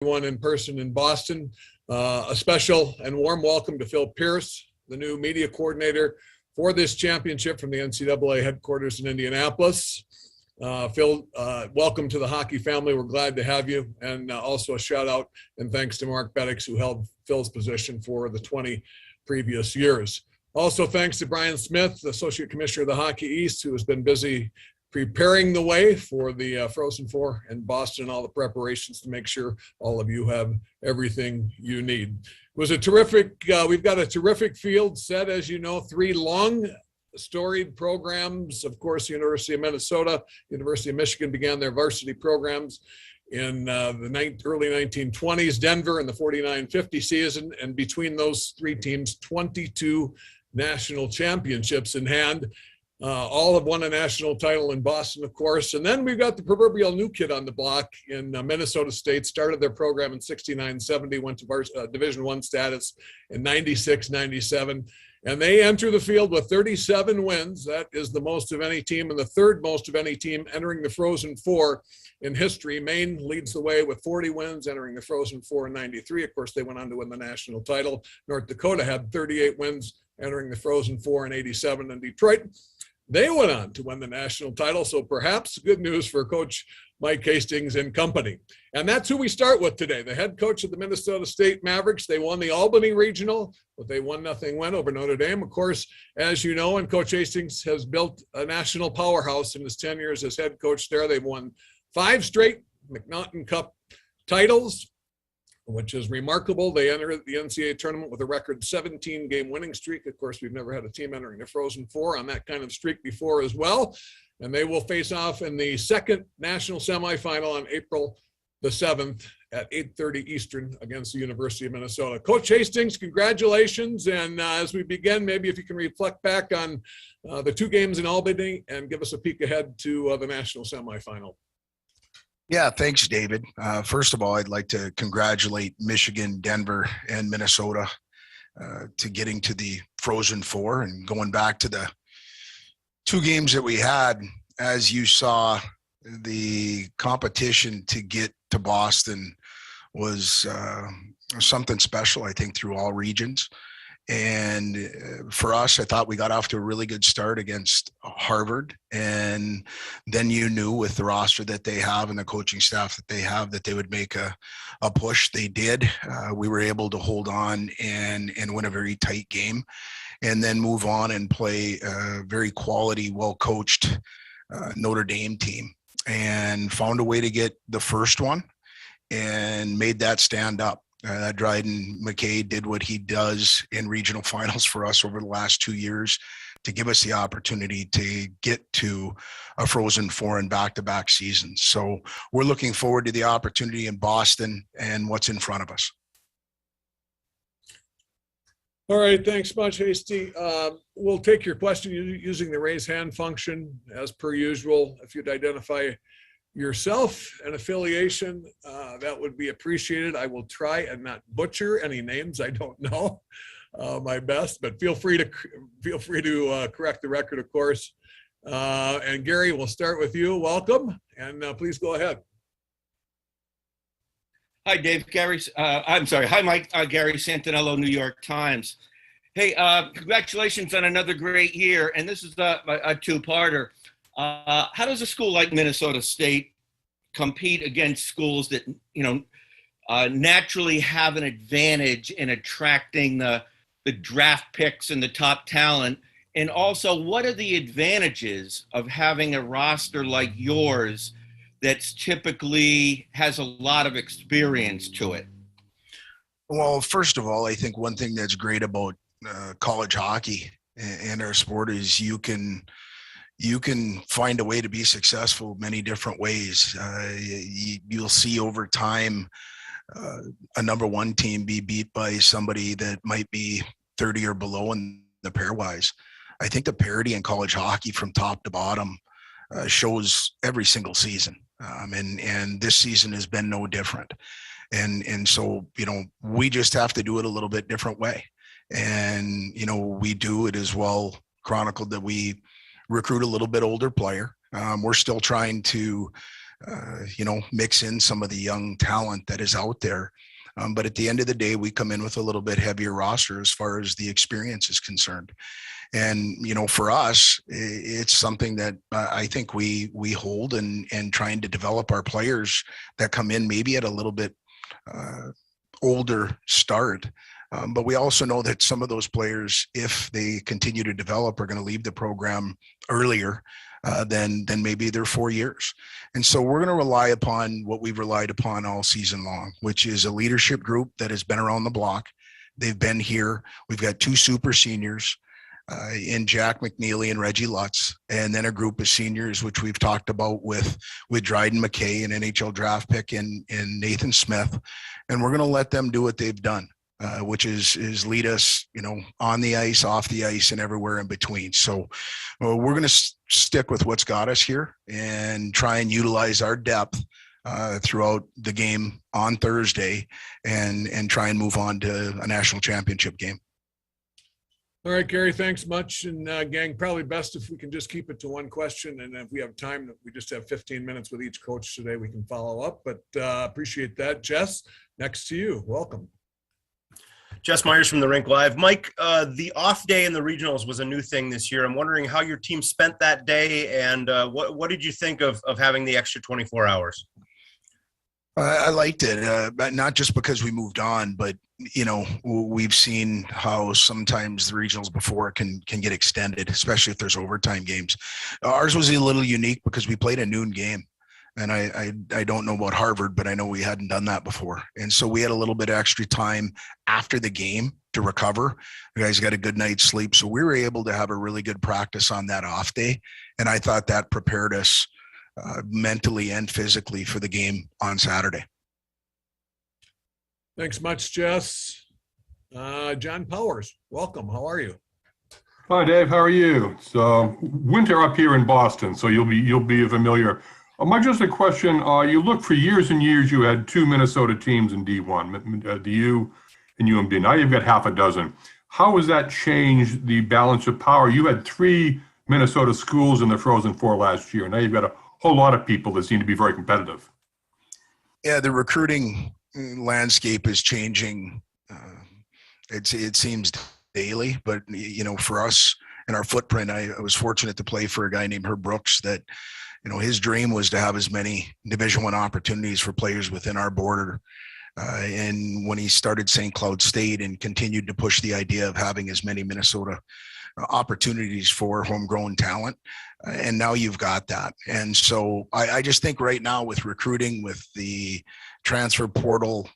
Everyone in person in Boston. A special and warm welcome to Phil Pierce, the new media coordinator for this championship from the NCAA headquarters in Indianapolis. Phil, welcome to the hockey family. We're glad to have you. And also a shout out and thanks to Mark Beddix, who held Phil's position for the 20 previous years. Also, thanks to Brian Smith, Associate Commissioner of the Hockey East, who has been busy preparing the way for the Frozen Four in Boston and all the preparations to make sure all of you have everything you need. It was a terrific, we've got a terrific field set, as you know, 3 long storied programs. Of course, the University of Minnesota, University of Michigan began their varsity programs in the early 1920s, Denver in the 49-50 season, and between those 3 teams, 22 national championships in hand. All have won a national title in Boston, of course. And then we've got the proverbial new kid on the block in Minnesota State, started their program in 69-70, went to Division I status in 96-97. And they enter the field with 37 wins. That is the most of any team and the third most of any team entering the Frozen Four in history. Maine leads the way with 40 wins, entering the Frozen Four in 93. Of course, they went on to win the national title. North Dakota had 38 wins, entering the Frozen Four in 87. And Detroit, they went on to win the national title. So perhaps good news for Coach Mike Hastings and company. And that's who we start with today, the head coach of the Minnesota State Mavericks. They won the Albany Regional, but they 1-0 win over Notre Dame. Of course, as you know, and Coach Hastings has built a national powerhouse in his 10 years as head coach there. They've won 5 straight McNaughton Cup titles, which is remarkable. They entered the NCAA tournament with a record 17-game winning streak. Of course, we've never had a team entering the Frozen Four on that kind of streak before as well. And they will face off in the second national semifinal on April the 7th at 8:30 Eastern against the University of Minnesota. Coach Hastings, congratulations. And as we begin, maybe if you can reflect back on the 2 games in Albany and give us a peek ahead to the national semifinal. Yeah, thanks, David. First of all, I'd like to congratulate Michigan, Denver, and Minnesota to getting to the Frozen Four and going back to the 2 games that we had. As you saw, the competition to get to Boston was something special, I think, through all regions. And for us, I thought we got off to a really good start against Harvard. And then you knew with the roster that they have and the coaching staff that they have that they would make a push. They did. We were able to hold on and win a very tight game and then move on and play a very quality, well-coached Notre Dame team and found a way to get the first one and made that stand up. Dryden McKay did what he does in regional finals for us over the last 2 years to give us the opportunity to get to a Frozen Four in back-to-back seasons. So we're looking forward to the opportunity in Boston and what's in front of us. All right, thanks much, Hasty. We'll take your question using the raise hand function as per usual. If you'd identify yourself and affiliation, that would be appreciated. I will try and not butcher any names I don't know my best, but feel free to correct the record, of course. And Gary, we'll start with you. Welcome, and please go ahead. Hi, Dave. Hi, Mike. Gary Santinello, New York Times. Hey, congratulations on another great year. And this is a 2-parter. How does a school like Minnesota State compete against schools that, naturally have an advantage in attracting the draft picks and the top talent? And also, what are the advantages of having a roster like yours that's typically has a lot of experience to it? Well, first of all, I think one thing that's great about college hockey and our sport is you can find a way to be successful many different ways. You'll see over time a number 1 team be beat by somebody that might be 30 or below in the pairwise. I think the parity in college hockey from top to bottom shows every single season. And this season has been no different. And so, we just have to do it a little bit different way. And, we do it as well chronicled that we recruit a little bit older player. We're still trying to mix in some of the young talent that is out there. But at the end of the day, we come in with a little bit heavier roster as far as the experience is concerned. And, for us, it's something that I think we hold and trying to develop our players that come in maybe at a little bit older start. But we also know that some of those players, if they continue to develop, are going to leave the program earlier than maybe their 4 years. And so we're going to rely upon what we've relied upon all season long, which is a leadership group that has been around the block. They've been here. We've got 2 super seniors in Jack McNeely and Reggie Lutz, and then a group of seniors, which we've talked about with Dryden McKay, an NHL draft pick, in Nathan Smith. And we're going to let them do what they've done. Which is lead us, on the ice, off the ice, and everywhere in between. So we're going to stick with what's got us here and try and utilize our depth throughout the game on Thursday and try and move on to a national championship game. All right, Gary, thanks much. And gang, probably best if we can just keep it to one question. And if we have time, we just have 15 minutes with each coach today, we can follow up. But appreciate that. Jess, next to you. Welcome. Jess Myers from the Rink Live. Mike, the off day in the regionals was a new thing this year. I'm wondering how your team spent that day, and what did you think of having the extra 24 hours? I liked it, but not just because we moved on, but we've seen how sometimes the regionals before can get extended, especially if there's overtime games. Ours was a little unique because we played a noon game. And I don't know about Harvard, but I know we hadn't done that before. And so we had a little bit of extra time after the game to recover. The guys got a good night's sleep. So we were able to have a really good practice on that off day. And I thought that prepared us mentally and physically for the game on Saturday. Thanks much, Jess. John Powers, welcome. How are you? Hi, Dave. How are you? It's winter up here in Boston, so you'll be familiar. Mike, just a question. You look for years and years, you had 2 Minnesota teams in D1, DU and UMD. Now you've got half a dozen. How has that changed the balance of power? You had 3 Minnesota schools in the Frozen Four last year. Now you've got a whole lot of people that seem to be very competitive. Yeah, the recruiting landscape is changing. It seems daily, but for us and our footprint, I was fortunate to play for a guy named Herb Brooks that his dream was to have as many Division I opportunities for players within our border. And when he started St. Cloud State and continued to push the idea of having as many Minnesota opportunities for homegrown talent, and now you've got that. And so I just think right now with recruiting, with the transfer portal,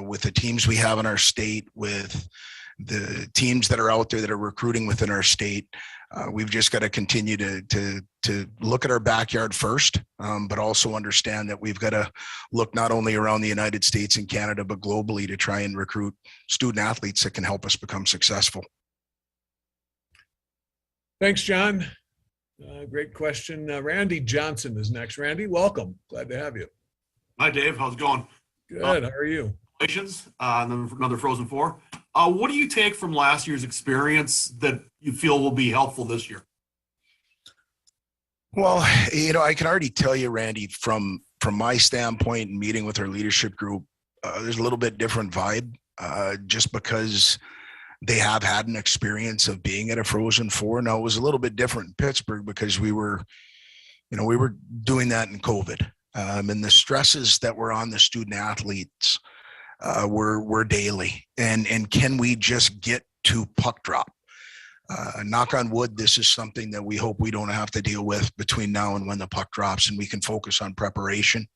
with the teams we have in our state, with the teams that are out there that are recruiting within our state, we've just got to continue to look at our backyard first, but also understand that we've got to look not only around the United States and Canada, but globally to try and recruit student athletes that can help us become successful. Thanks, John. Great question. Randy Johnson is next. Randy, welcome. Glad to have you. Hi, Dave. How's it going? Good. How are you? Congratulations on another Frozen Four. What do you take from last year's experience that you feel will be helpful this year? Well, I can already tell you, Randy, from my standpoint and meeting with our leadership group, there's a little bit different vibe just because they have had an experience of being at a Frozen Four. Now, it was a little bit different in Pittsburgh because we were doing that in COVID. And the stresses that were on the student athletes were daily. And can we just get to puck drop? Knock on wood, this is something that we hope we don't have to deal with between now and when the puck drops, and we can focus on preparation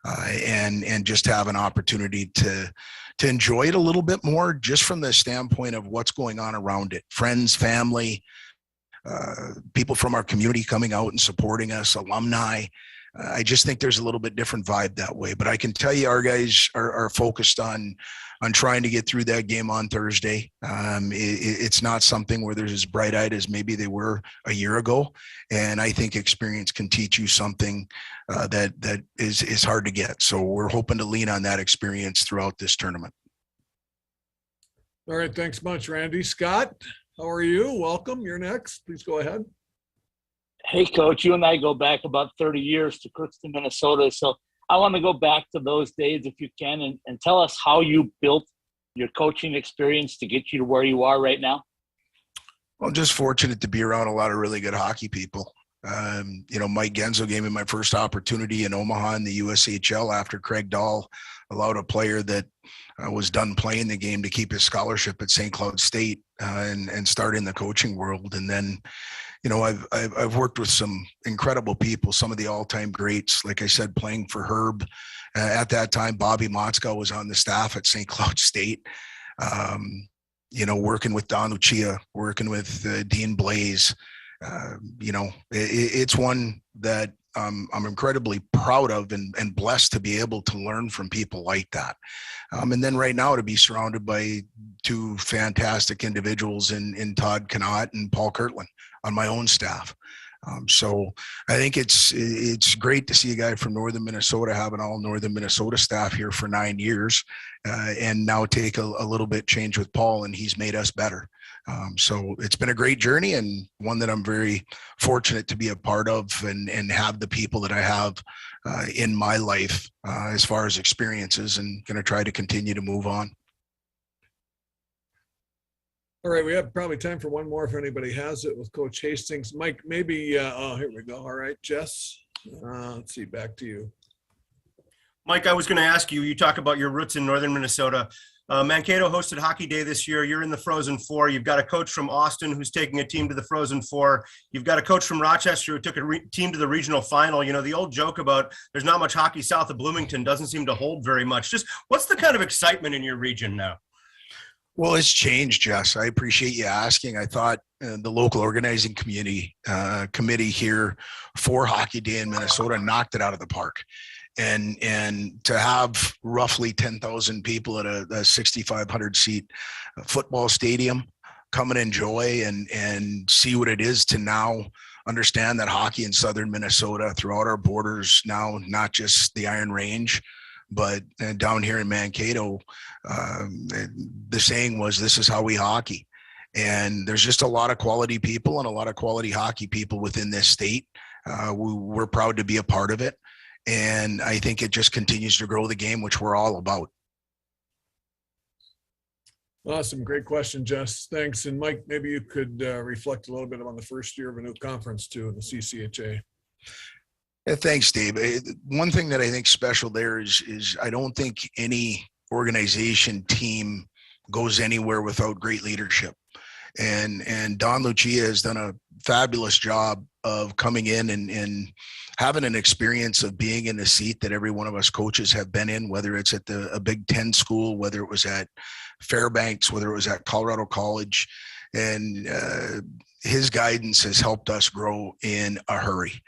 and just have an opportunity to enjoy it a little bit more, just from the standpoint of what's going on around it. Friends, family, people from our community coming out and supporting us, alumni. I just think there's a little bit different vibe that way. But I can tell you our guys are focused on trying to get through that game on Thursday. It's not something where they're as bright-eyed as maybe they were a year ago. And I think experience can teach you something that is hard to get. So we're hoping to lean on that experience throughout this tournament. All right. Thanks much, Randy. Scott, how are you? Welcome. You're next. Please go ahead. Hey, Coach, you and I go back about 30 years to Crookston, Minnesota. So I want to go back to those days if you can and tell us how you built your coaching experience to get you to where you are right now. Well, I'm just fortunate to be around a lot of really good hockey people. Mike Genzo gave me my first opportunity in Omaha in the USHL after Craig Dahl allowed a player that was done playing the game to keep his scholarship at St. Cloud State and start in the coaching world. And then, I've worked with some incredible people, some of the all-time greats, like I said, playing for Herb. At that time, Bobby Motzko was on the staff at St. Cloud State. Working with Don Lucia, working with Dean Blaze. It's one that I'm incredibly proud of and blessed to be able to learn from people like that. And then right now to be surrounded by two fantastic individuals in Todd Connaught and Paul Kirtland on my own staff. So I think it's great to see a guy from Northern Minnesota have an all Northern Minnesota staff here for 9 years and now take a little bit change with Paul, and he's made us better. So it's been a great journey and one that I'm very fortunate to be a part of and have the people that I have in my life as far as experiences, and going to try to continue to move on. All right, we have probably time for one more if anybody has it with Coach Hastings. Mike, maybe, here we go. All right, Jess, let's see, back to you. Mike, I was going to ask you, you talk about your roots in Northern Minnesota. Mankato hosted Hockey Day this year. You're in the Frozen Four. You've got a coach from Austin who's taking a team to the Frozen Four. You've got a coach from Rochester who took a team to the regional final. The old joke about there's not much hockey south of Bloomington doesn't seem to hold very much. Just what's the kind of excitement in your region now? Well, it's changed, Jess. I appreciate you asking. I thought the local organizing committee here for Hockey Day in Minnesota knocked it out of the park. And to have roughly 10,000 people at a 6,500 seat football stadium come and enjoy and see what it is to now understand that hockey in Southern Minnesota throughout our borders now, not just the Iron Range, but down here in Mankato, the saying was, this is how we hockey. And there's just a lot of quality people and a lot of quality hockey people within this state. We're proud to be a part of it. And I think it just continues to grow the game, which we're all about. Awesome. Great question, Jess. Thanks. And Mike, maybe you could reflect a little bit on the first year of a new conference too in the CCHA. Yeah, thanks, Dave. One thing that I think special there is I don't think any organization team goes anywhere without great leadership. And Don Lucia has done a fabulous job of coming in and having an experience of being in a seat that every one of us coaches have been in, whether it's at a Big Ten school, whether it was at Fairbanks, whether it was at Colorado College. And his guidance has helped us grow in a hurry.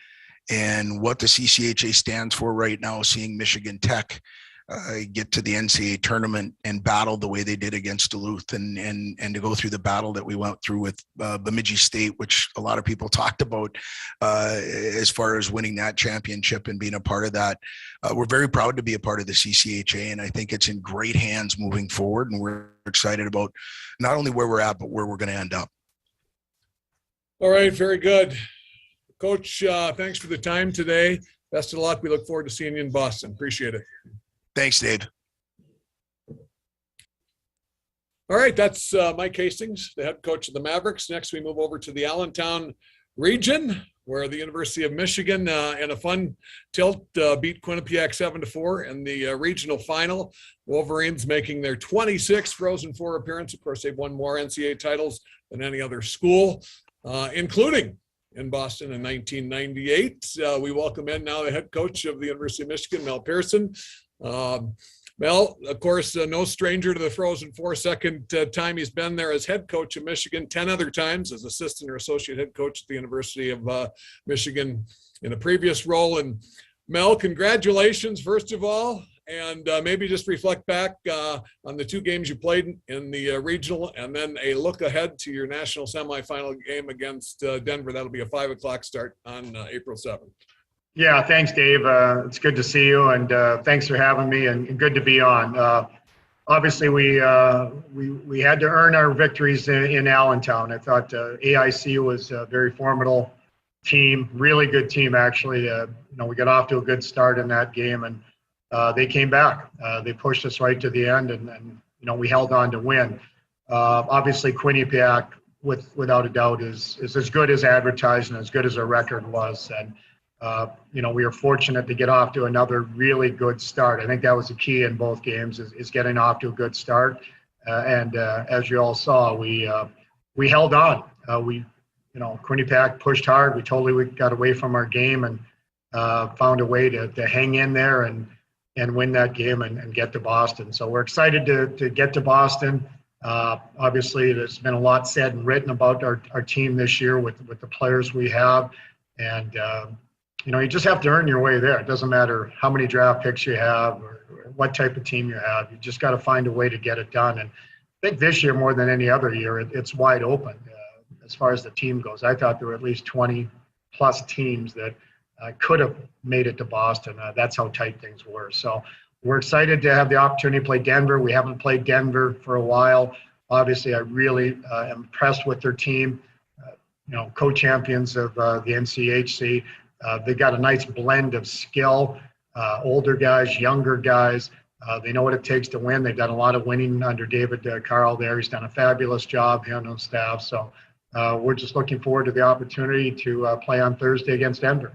And what the CCHA stands for right now, seeing Michigan Tech get to the NCAA tournament and battle the way they did against Duluth, and to go through the battle that we went through with Bemidji State, which a lot of people talked about as far as winning that championship and being a part of that. We're very proud to be a part of the CCHA, and I think it's in great hands moving forward, and we're excited about not only where we're at, but where we're going to end up. All right, very good. Coach, thanks for the time today. Best of luck. We look forward to seeing you in Boston. Appreciate it. Thanks, Dave. All right, that's Mike Hastings, the head coach of the Mavericks. Next, we move over to the Allentown region, where the University of Michigan, in a fun tilt, beat Quinnipiac 7-4 in the regional final. Wolverines making their 26th Frozen Four appearance. Of course, they've won more NCAA titles than any other school, including in Boston in 1998. We welcome in now the head coach of the University of Michigan, Mel Pearson. Mel, of course, no stranger to the Frozen Four. Second time he's been there as head coach of Michigan, 10 other times as assistant or associate head coach at the University of Michigan in a previous role. And Mel, congratulations, first of all. And maybe just reflect back on the two games you played in the regional, and then a look ahead to your national semifinal game against Denver. That'll be a 5 o'clock start on April 7th. Yeah, thanks, Dave. It's good to see you, and thanks for having me, and good to be on. Obviously, we had to earn our victories in Allentown. I thought AIC was very formidable team, really good team, actually. We got off to a good start in that game, and they came back. They pushed us right to the end, and we held on to win. Obviously, Quinnipiac, without a doubt, is as good as advertised and as good as our record was. And, we were fortunate to get off to another really good start. I think that was the key in both games is getting off to a good start. And as you all saw, we held on. Quinnipiac pushed hard. We totally got away from our game and found a way to hang in there and win that game and get to Boston. So we're excited to get to Boston. Obviously, there's been a lot said and written about our team this year with the players we have. And, you just have to earn your way there. It doesn't matter how many draft picks you have or what type of team you have. You just got to find a way to get it done. And I think this year, more than any other year, it's wide open as far as the team goes. I thought there were at least 20-plus teams that could have made it to Boston. That's how tight things were. So we're excited to have the opportunity to play Denver. We haven't played Denver for a while. Obviously, I really am impressed with their team. Co-champions of the NCHC. They got a nice blend of skill, older guys, younger guys. They know what it takes to win. They've done a lot of winning under David Carl there. He's done a fabulous job, him and his staff. So we're just looking forward to the opportunity to play on Thursday against Denver.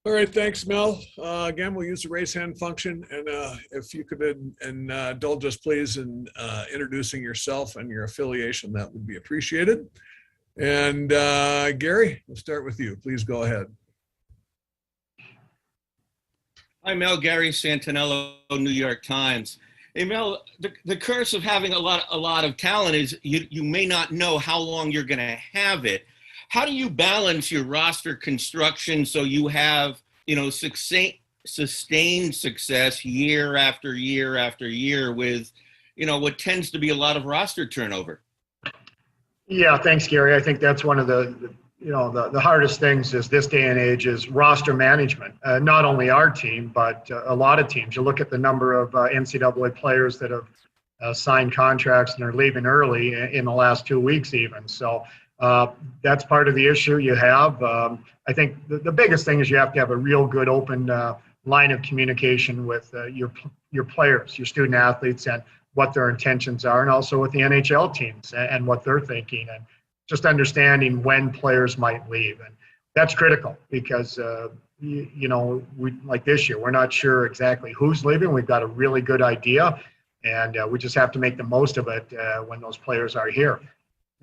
All right, thanks, Mel. Again, we'll use the raise hand function, and if you could indulge us, please, in introducing yourself and your affiliation, that would be appreciated. And Gary, we'll start with you. Please go ahead. Hi, Mel. Gary Santinello, New York Times. Hey, Mel, the curse of having a lot of talent is you may not know how long you're going to have it. How do you balance your roster construction so you have, sustained success year after year after year with, what tends to be a lot of roster turnover? Yeah, thanks, Gary. I think that's one of the hardest things is this day and age is roster management. Not only our team, but a lot of teams. You look at the number of NCAA players that have signed contracts and are leaving early in the last 2 weeks even. So that's part of the issue you have. I think the biggest thing is you have to have a real good open line of communication with your players, your student athletes, and what their intentions are, and also with the NHL teams and what they're thinking, and just understanding when players might leave. And that's critical because, we like this year, we're not sure exactly who's leaving. We've got a really good idea, and we just have to make the most of it when those players are here.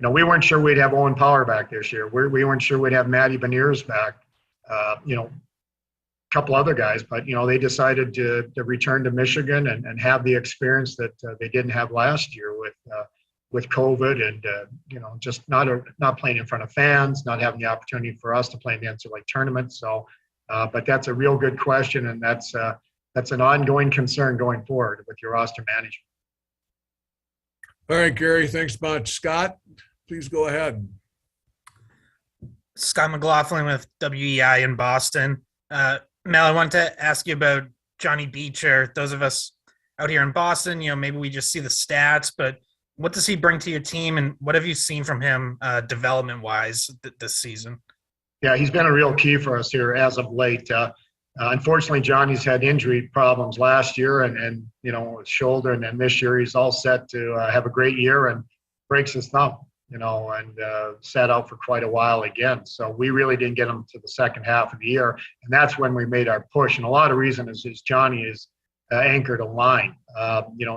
We weren't sure we'd have Owen Power back this year. We weren't sure we'd have Matty Beniers back, a couple other guys, but, they decided to return to Michigan and have the experience that they didn't have last year with COVID and, just not playing in front of fans, not having the opportunity for us to play in the NCAA tournament. So, but that's a real good question, and that's an ongoing concern going forward with your roster management. All right, Gary, thanks much. Scott, please go ahead. Scott McLaughlin with WEI in Boston. Mel, I wanted to ask you about Johnny Beecher. Those of us out here in Boston, maybe we just see the stats, but what does he bring to your team, and what have you seen from him development-wise this season? Yeah, he's been a real key for us here as of late. Unfortunately, Johnny's had injury problems last year and his shoulder, and then this year he's all set to have a great year and breaks his thumb, and sat out for quite a while again. So we really didn't get him to the second half of the year, and that's when we made our push. And a lot of reason is Johnny is anchored a line.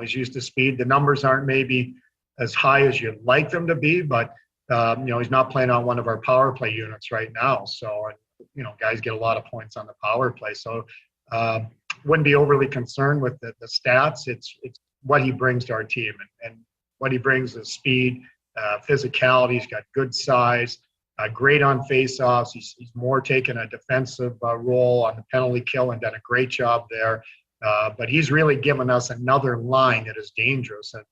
He's used to speed. The numbers aren't maybe as high as you'd like them to be, but he's not playing on one of our power play units right now. So, guys get a lot of points on the power play. So wouldn't be overly concerned with the stats. It's what he brings to our team, and what he brings is speed, physicality. He's got good size, great on faceoffs. He's more taken a defensive role on the penalty kill and done a great job there. But he's really given us another line that is dangerous and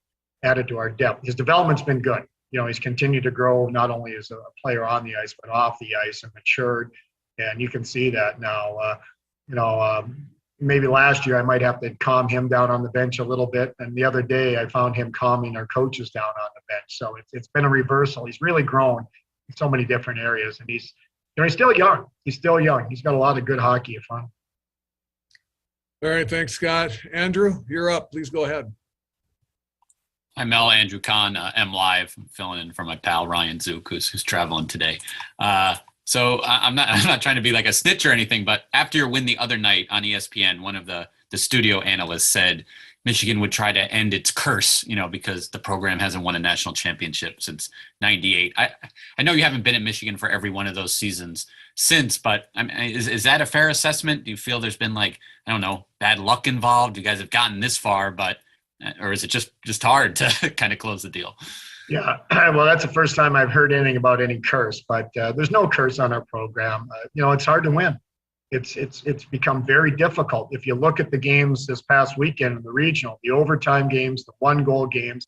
added to our depth. His development's been good. He's continued to grow not only as a player on the ice, but off the ice, and matured. And you can see that now. Maybe last year I might have to calm him down on the bench a little bit. And the other day I found him calming our coaches down on the bench. So it's been a reversal. He's really grown so many different areas. And he's still young. He's still young. He's got a lot of good hockey in front. All right, thanks, Scott. Andrew, you're up. Please go ahead. Hi, Mel. Andrew Kahn, M Live. I'm filling in for my pal Ryan Zook, who's traveling today. So I'm not trying to be like a snitch or anything, but after your win the other night on ESPN, one of the studio analysts said Michigan would try to end its curse, because the program hasn't won a national championship since '98. I know you haven't been at Michigan for every one of those seasons since, but is that a fair assessment? Do you feel there's been bad luck involved? You guys have gotten this far, or is it just hard to kind of close the deal? Yeah, well, that's the first time I've heard anything about any curse, but there's no curse on our program. It's hard to win. It's become very difficult. If you look at the games this past weekend in the regional, the overtime games, the 1-goal games,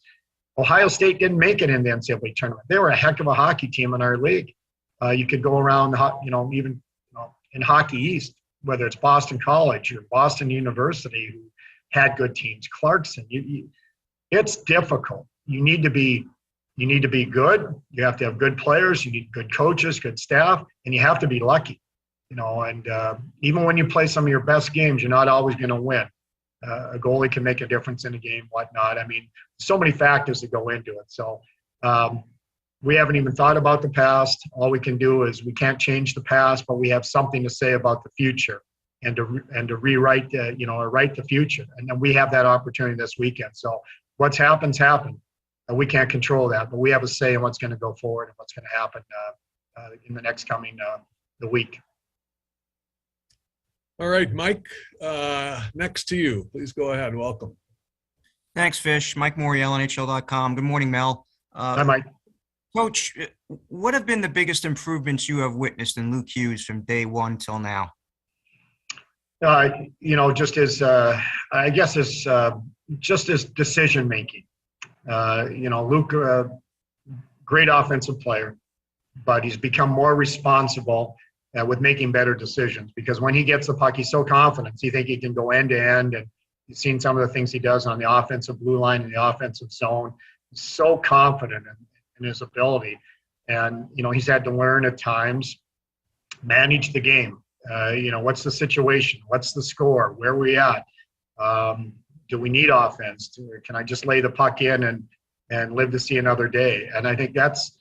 Ohio State didn't make it in the NCAA tournament. They were a heck of a hockey team in our league. You could go around, even in Hockey East, whether it's Boston College or Boston University, who had good teams, Clarkson. It's difficult. You need to be good. You have to have good players. You need good coaches, good staff, and you have to be lucky. And even when you play some of your best games, you're not always going to win. A goalie can make a difference in a game, whatnot. I mean, so many factors that go into it. So we haven't even thought about the past. All we can do is we can't change the past, but we have something to say about the future and to rewrite, or write the future. And then we have that opportunity this weekend. So what's happened. We can't control that, but we have a say in what's going to go forward and what's going to happen in the next coming the week. All right, Mike, next to you. Please go ahead. Welcome. Thanks, Fish. Mike Moriel, NHL.com. Good morning, Mel. Hi, Mike. Coach, what have been the biggest improvements you have witnessed in Luke Hughes from day one till now? Just his decision making. Luke, great offensive player, but he's become more responsible with making better decisions, because when he gets the puck, he's so confident. You think he can go end to end, and you've seen some of the things he does on the offensive blue line and the offensive zone. He's so confident in his ability, and he's had to learn at times, manage the game. What's the situation? What's the score? Where are we at? Do we need offense? Can I just lay the puck in and live to see another day? And I think that's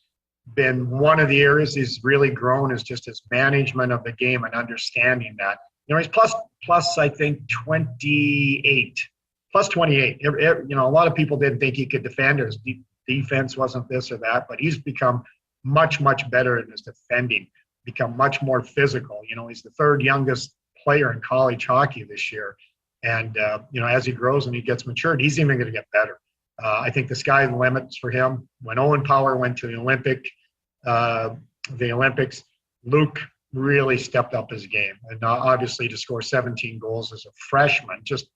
been one of the areas he's really grown, is just his management of the game and understanding that. He's plus I think 28. A lot of people didn't think he could defend, or his defense wasn't this or that, but he's become much, much better in his defending, become much more physical. He's the third youngest player in college hockey this year. And, as he grows and he gets matured, he's even going to get better. I think the sky's the limit for him. When Owen Power went to the Olympics, Luke really stepped up his game. And obviously to score 17 goals as a freshman, just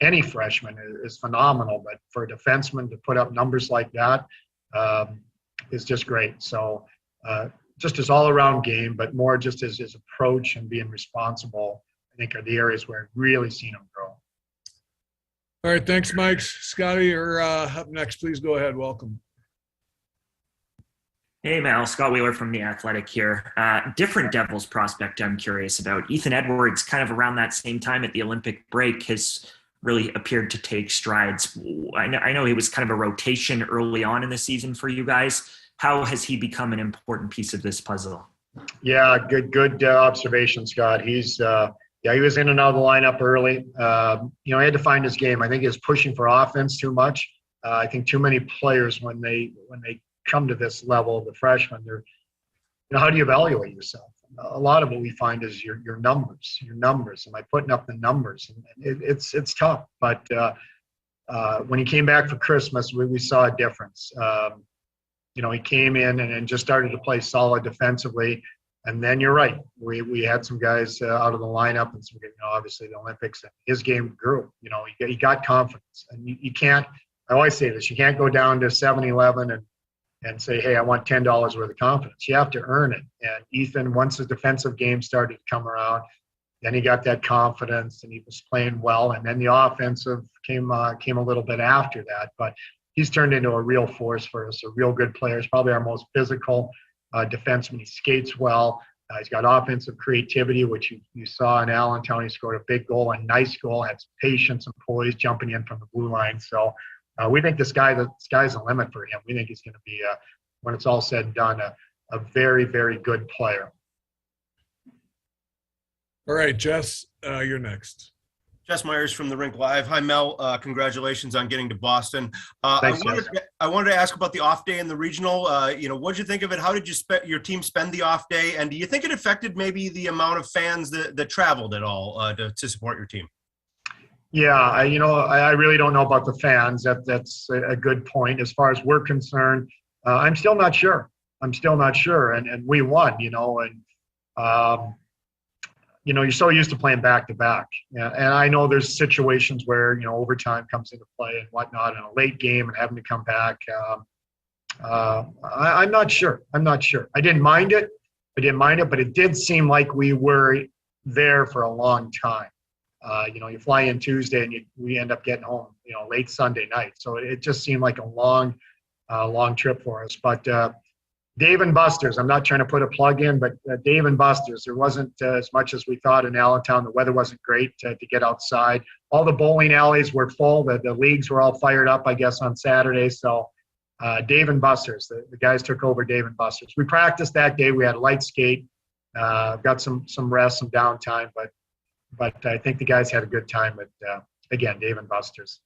any freshman is phenomenal. But for a defenseman to put up numbers like that is just great. So just his all-around game, but more just his approach and being responsible, I think, are the areas where I've really seen him grow. All right, thanks, Mike. Scotty, you're up next. Please go ahead. Welcome. Hey, Mal. Scott Wheeler from The Athletic here. Different Devils prospect I'm curious about. Ethan Edwards, kind of around that same time at the Olympic break, has really appeared to take strides. I know he was kind of a rotation early on in the season for you guys. How has he become an important piece of this puzzle? Yeah, good observation, Scott. He was in and out of the lineup early. He had to find his game. I think he was pushing for offense too much. I think too many players, when they come to this level, the freshmen, how do you evaluate yourself? A lot of what we find is your numbers. Am I putting up the numbers? And it's tough. But when he came back for Christmas, we saw a difference. He came in and just started to play solid defensively. And then you're right. We had some guys out of the lineup, and some, obviously the Olympics, and his game grew. He got confidence. And you can't, I always say this, you can't go down to 7-Eleven and say, hey, I want $10 worth of confidence. You have to earn it. And Ethan, once the defensive game started to come around, then he got that confidence and he was playing well. And then the offensive came a little bit after that. But he's turned into a real force for us, a real good player. He's probably our most physical defenseman. He skates well. He's got offensive creativity, which you saw in Allentown. He scored a big goal, a nice goal, had some patience and poise jumping in from the blue line. So we think the sky's the limit for him. We think he's going to be, when it's all said and done, a very, very good player. All right, Jess, you're next. Jess Myers from the Rink Live. Hi, Mel. Congratulations on getting to Boston. Thanks, I wanted to ask about the off day in the regional. What did you think of it? How did your team spend the off day? And do you think it affected maybe the amount of fans that traveled at all to support your team? Yeah, I really don't know about the fans. That's a good point. As far as we're concerned, I'm still not sure. And we won, you're so used to playing back-to-back. And I know there's situations where, overtime comes into play and whatnot in a late game and having to come back. I'm not sure. I didn't mind it, but it did seem like we were there for a long time. You fly in Tuesday and we end up getting home, late Sunday night. So it just seemed like a long trip for us. But Dave and Buster's, I'm not trying to put a plug in, but Dave and Buster's, there wasn't as much as we thought in Allentown. The weather wasn't great to get outside. All the bowling alleys were full. The leagues were all fired up, I guess, on Saturday. So Dave and Buster's, the guys took over Dave and Buster's. We practiced that day. We had a light skate, got some rest, some downtime, but I think the guys had a good time with, again, Dave and Buster's.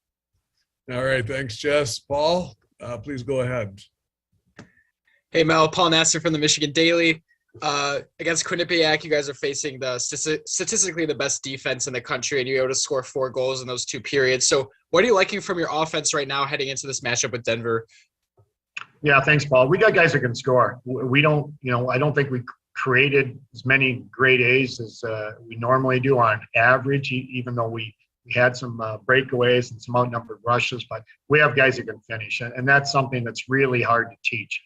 All right, thanks, Jess. Paul, please go ahead. Hey, Mel, Paul Nasser from the Michigan Daily. Against Quinnipiac, you guys are facing the statistically the best defense in the country, and you were able to score 4 goals in those 2 periods. So what are you liking from your offense right now heading into this matchup with Denver? Yeah, thanks, Paul. We got guys that can score. We don't, I don't think we created as many grade A's as we normally do on average, even though we had some breakaways and some outnumbered rushes, but we have guys that can finish. And that's something that's really hard to teach.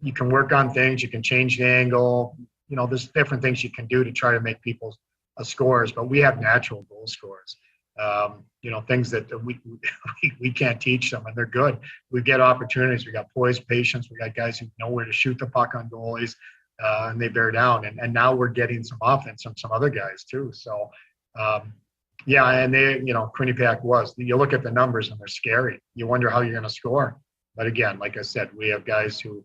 You can work on things, you can change the angle, there's different things you can do to try to make people scores, but we have natural goal scorers. Things that we can't teach them, and they're good. We get opportunities, we got poise, patience, we got guys who know where to shoot the puck on goalies, and they bear down. And now we're getting some offense from some other guys too. So, and they, Quinnipiac you look at the numbers and they're scary. You wonder how you're going to score. But again, like I said, we have guys who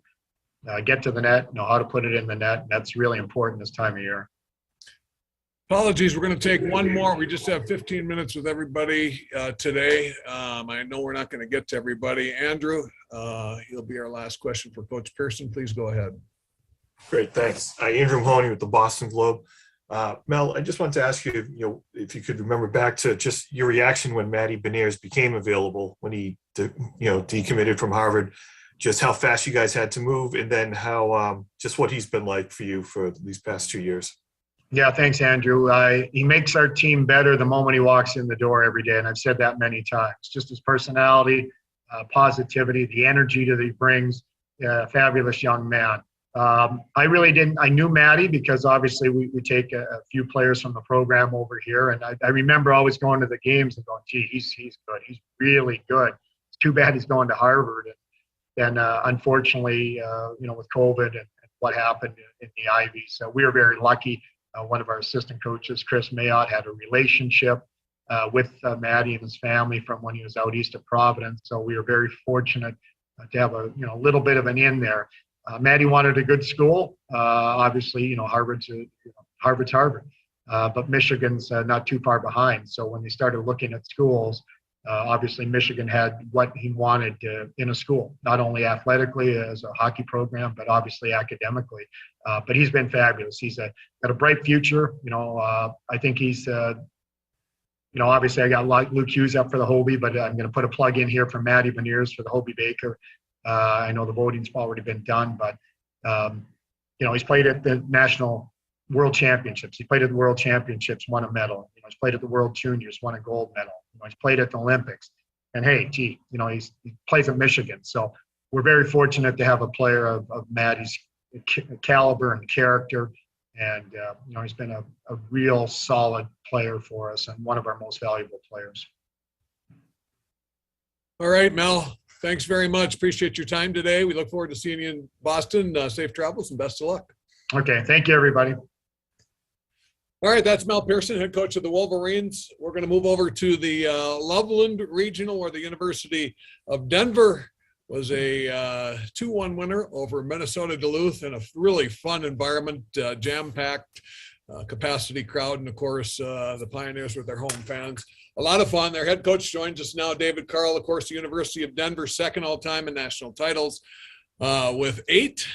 get to the net, know how to put it in the net. And that's really important this time of year. Apologies, we're going to take one more. We just have 15 minutes with everybody today. I know we're not going to get to everybody. Andrew, you'll be our last question for Coach Pearson. Please go ahead. Great, thanks. Andrew Mahoney with the Boston Globe. Mel, I just wanted to ask you, if you could remember back to just your reaction when Matty Beniers became available, when he, decommitted from Harvard, just how fast you guys had to move, and then how, just what he's been like for you for these past 2 years. Yeah, thanks, Andrew. He makes our team better the moment he walks in the door every day, and I've said that many times. Just his personality, positivity, the energy that he brings, fabulous young man. I knew Matty because obviously we take a few players from the program over here. And I remember always going to the games and going, gee, he's good. He's really good. It's too bad he's going to Harvard. And unfortunately, with COVID and what happened in the Ivy. So we were very lucky. One of our assistant coaches, Chris Mayotte, had a relationship with Matty and his family from when he was out east of Providence. So we were very fortunate to have a little bit of an in there. Matty wanted a good school. Obviously, Harvard's Harvard, but Michigan's not too far behind. So when they started looking at schools, obviously Michigan had what he wanted in a school, not only athletically as a hockey program, but obviously academically. But he's been fabulous. He's got a bright future. I think he's, obviously I got Luke Hughes up for the Hobie, but I'm going to put a plug in here for Matty Beniers for the Hobie Baker. I know the voting's already been done, but, he's played at the National World Championships. He played at the World Championships, won a medal. He's played at the World Juniors, won a gold medal. He's played at the Olympics. And hey, he plays at Michigan. So we're very fortunate to have a player of Matty's caliber and character. And, he's been a real solid player for us and one of our most valuable players. All right, Mel. Thanks very much. Appreciate your time today. We look forward to seeing you in Boston. Safe travels and best of luck. Okay. Thank you, everybody. All right, that's Mel Pearson, head coach of the Wolverines. We're going to move over to the Loveland Regional, where the University of Denver was a 2-1 winner over Minnesota Duluth in a really fun environment, jam-packed capacity crowd, and of course the Pioneers with their home fans. A lot of fun. Their head coach joins us now, David Carl, of course, the University of Denver, second all-time in national titles with 8.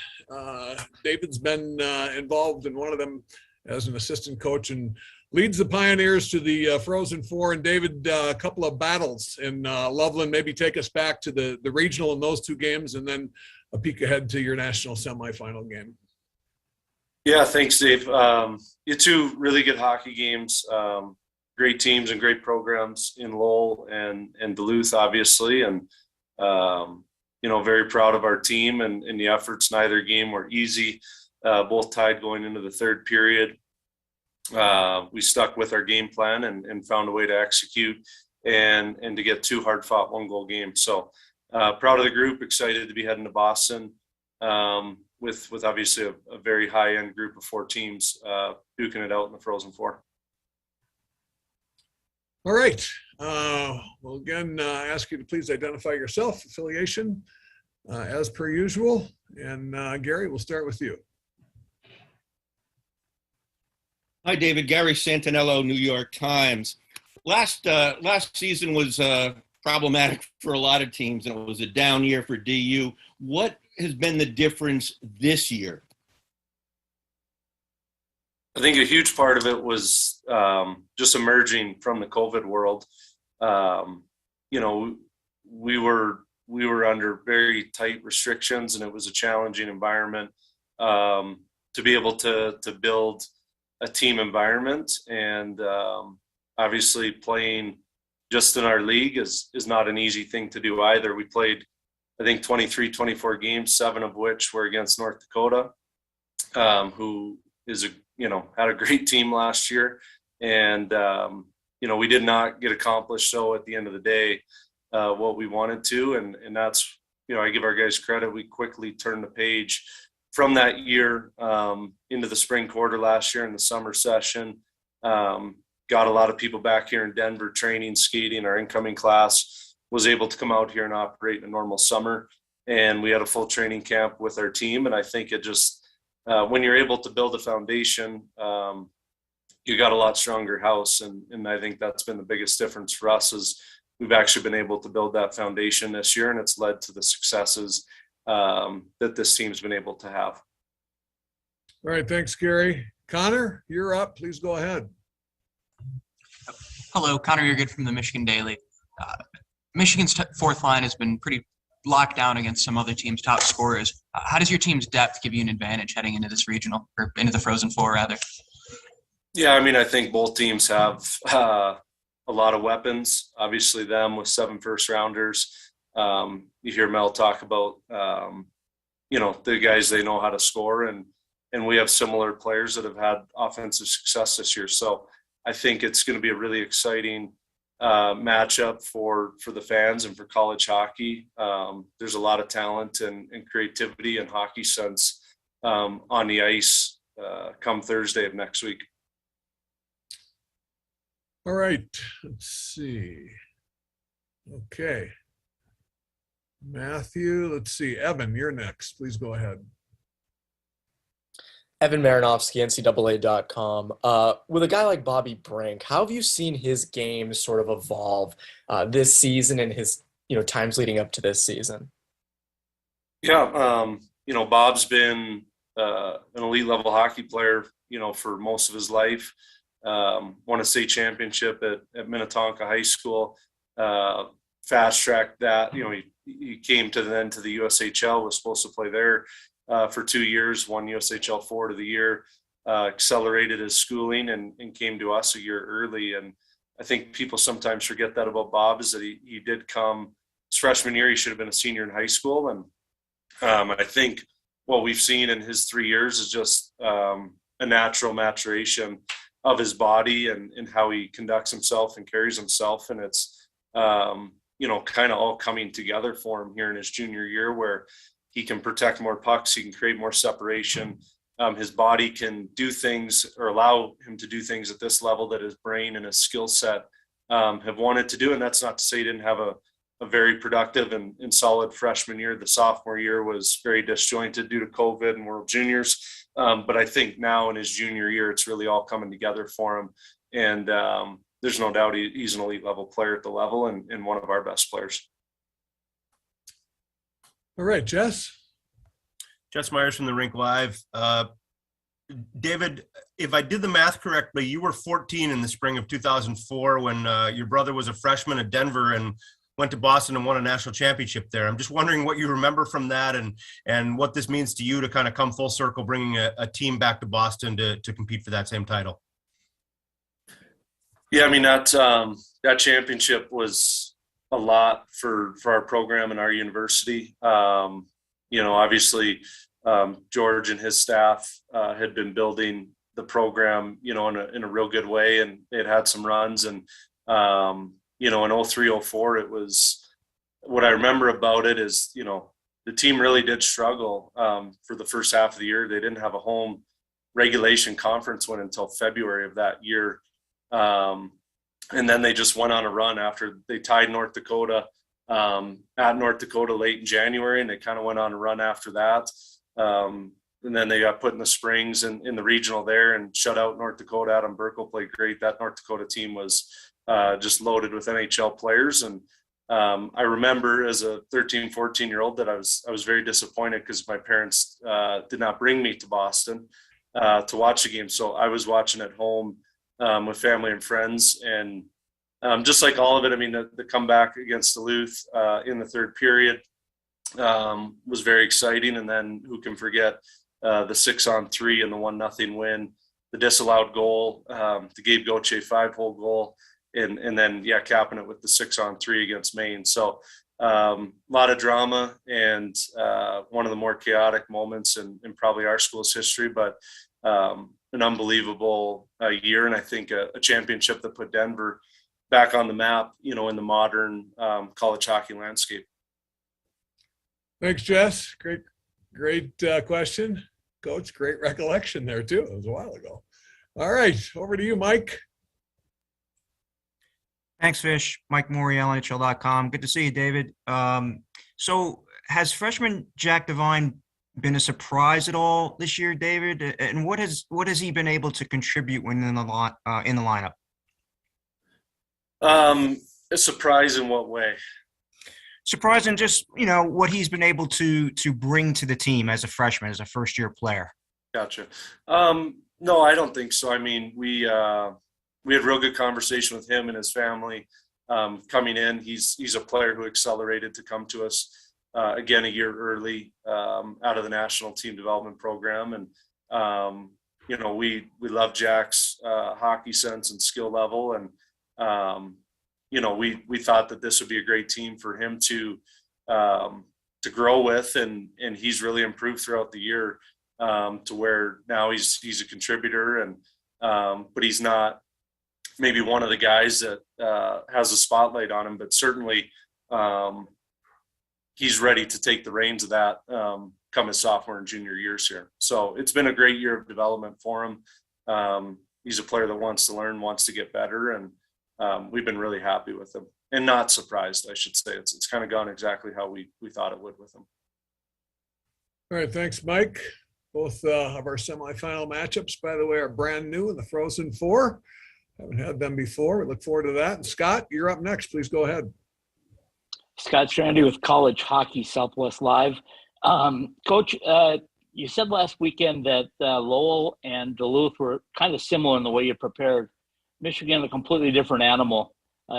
David's been involved in one of them as an assistant coach and leads the Pioneers to the Frozen Four. And David, a couple of battles in Loveland. Maybe take us back to the regional in those 2 games, and then a peek ahead to your national semifinal game. Yeah, thanks, Dave. You 2 really good hockey games. Great teams and great programs in Lowell and Duluth, obviously. And, very proud of our team and the efforts. Neither game were easy. Both tied going into the 3rd period. We stuck with our game plan and found a way to execute and to get 2 hard-fought 1-goal games. So proud of the group, excited to be heading to Boston with obviously a very high-end group of 4 teams duking it out in the Frozen Four. All right. We'll again ask you to please identify yourself, affiliation, as per usual. And Gary, we'll start with you. Hi, David. Gary Santinello, New York Times. Last season was problematic for a lot of teams, and it was a down year for DU. What has been the difference this year? I think a huge part of it was just emerging from the COVID world. We were under very tight restrictions, and it was a challenging environment to be able to build a team environment. And obviously playing just in our league is not an easy thing to do either. We played, I think, 24 games, 7 of which were against North Dakota, who is had a great team last year. And, we did not get accomplished. So at the end of the day, what we wanted to, and that's, I give our guys credit. We quickly turned the page from that year into the spring quarter last year in the summer session. Got a lot of people back here in Denver training, skating. Our incoming class was able to come out here and operate in a normal summer. And we had a full training camp with our team. And I think it just, when you're able to build a foundation, you got a lot stronger house. And I think that's been the biggest difference for us is we've actually been able to build that foundation this year, and it's led to the successes that this team's been able to have. All right. Thanks, Gary. Connor, you're up. Please go ahead. Hello, Connor You're from the Michigan Daily. Michigan's 4th line has been pretty locked down against some other teams' top scorers. How does your team's depth give you an advantage heading into this regional, or into the Frozen Four, rather? Yeah, I think both teams have a lot of weapons. Obviously, them with 7 first-rounders. You hear Mel talk about, the guys, they know how to score, and we have similar players that have had offensive success this year. So I think it's going to be a really exciting matchup for the fans and for college hockey. There's a lot of talent and creativity and hockey sense on the ice come Thursday of next week. All right. Let's see. Okay. Matthew, let's see. Evan, you're next. Please go ahead. Evan Marinovsky, NCAA.com. With a guy like Bobby Brink, how have you seen his game sort of evolve this season and his times leading up to this season? Yeah, Bob's been an elite level hockey player, for most of his life. Won a state championship at Minnetonka High School. Fast tracked that. He came to the USHL, was supposed to play there for 2 years, won USHL Forward of the Year, accelerated his schooling and came to us a year early. And I think people sometimes forget that about Bob, is that he did come his freshman year. He should have been a senior in high school. And I think what we've seen in his 3 years is just a natural maturation of his body and how he conducts himself and carries himself. And it's, kind of all coming together for him here in his junior year, where he can protect more pucks, he can create more separation. His body can do things, or allow him to do things at this level that his brain and his skill set have wanted to do. And that's not to say he didn't have a very productive and solid freshman year. The sophomore year was very disjointed due to COVID and World Juniors. But I think now in his junior year, it's really all coming together for him. And there's no doubt he's an elite level player at the level, and one of our best players. All right, Jess Myers from the Rink Live. David, if I did the math correctly, you were 14 in the spring of 2004 when your brother was a freshman at Denver and went to Boston and won a national championship there. I'm just wondering what you remember from that, and what this means to you to kind of come full circle, bringing a team back to Boston to compete for that same title. Yeah, I mean, that championship was a lot for our program and our university. Obviously, George and his staff had been building the program, in a real good way, and they had some runs. And in 03-04, it was, what I remember about it is, the team really did struggle for the first half of the year. They didn't have a home regulation conference win until February of that year. And then they just went on a run after they tied North Dakota at North Dakota late in January, and they kind of went on a run after that. And then they got put in the Springs in the regional there and shut out North Dakota. Adam Burkle played great. That North Dakota team was just loaded with NHL players. And I remember as a 13, 14-year-old that I was very disappointed because my parents did not bring me to Boston to watch the game. So I was watching at home with family and friends. And just like all of it, I mean, the comeback against Duluth in the third period was very exciting. And then who can forget the 6-on-3 and the 1-0 win, the disallowed goal, the Gabe Gauthier 5-hole goal, and then capping it with the 6-on-3 against Maine. So a lot of drama and one of the more chaotic moments in probably our school's history, but an unbelievable year, and I think a championship that put Denver back on the map, in the modern college hockey landscape. Thanks, Jess. Great question. Coach, great recollection there too. It was a while ago. All right, over to you, Mike. Thanks, Fish. Mike Morey, NHL.com. Good to see you, David. So has freshman Jack Devine been a surprise at all this year, David? And what has he been able to contribute when in the lineup? A surprise in what way? Surprise in just, what he's been able to bring to the team as a freshman, as a first-year player. Gotcha. No, I don't think so. I mean, we had real good conversation with him and his family coming in. He's a player who accelerated to come to us again a year early out of the national team development program. And, we love Jack's hockey sense and skill level. And, we thought that this would be a great team for him to grow with. And he's really improved throughout the year to where now he's a contributor. And but he's not maybe one of the guys that has a spotlight on him, but certainly he's ready to take the reins of that come his sophomore and junior years here. So it's been a great year of development for him. He's a player that wants to learn, wants to get better, and we've been really happy with him and not surprised, I should say. It's kind of gone exactly how we thought it would with him. All right, thanks, Mike. Both of our semifinal matchups, by the way, are brand new in the Frozen Four. Haven't had them before. We look forward to that. And Scott, you're up next. Please go ahead. Scott Strandy with College Hockey Southwest Live. Coach, you said last weekend that Lowell and Duluth were kind of similar in the way you prepared. Michigan, a completely different animal.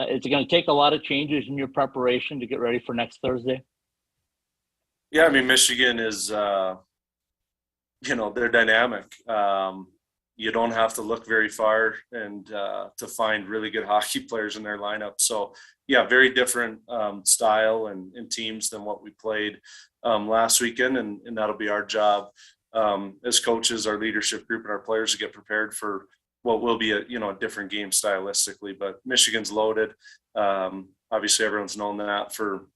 Is it going to take a lot of changes in your preparation to get ready for next Thursday? Yeah, I mean, Michigan is, they're dynamic. You don't have to look very far and to find really good hockey players in their lineup. So, yeah, very different style and teams than what we played last weekend, and that'll be our job as coaches, our leadership group, and our players to get prepared for what will be a different game stylistically. But Michigan's loaded. obviously everyone's known that for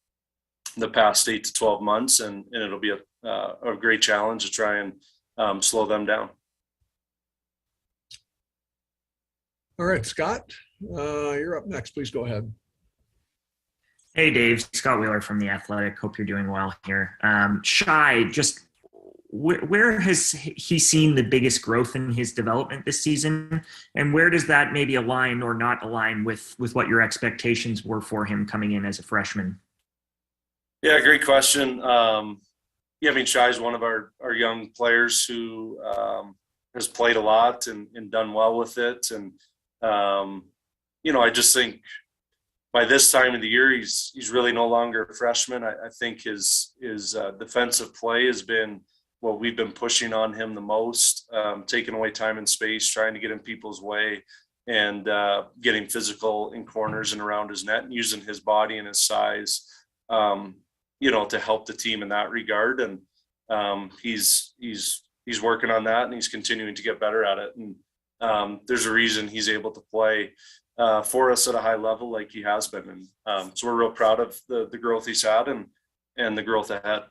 the past 8 to 12 months, and it'll be a great challenge to try and slow them down. All right, Scott, you're up next. Please go ahead. Hey, Dave. Scott Wheeler from The Athletic. Hope you're doing well here. Shai, just where has he seen the biggest growth in his development this season? And where does that maybe align or not align with what your expectations were for him coming in as a freshman? Yeah, great question. Yeah, I mean, Shai is one of our young players who has played a lot and done well with it. And, you know, I just think by this time of the year, he's really no longer a freshman. I think his defensive play has been what we've been pushing on him the most, taking away time and space, trying to get in people's way, and getting physical in corners and around his net, and using his body and his size, you know, to help the team in that regard. And he's working on that, and he's continuing to get better at it. And there's a reason he's able to play for us at a high level like he has been. And so we're real proud of the growth he's had and the growth ahead.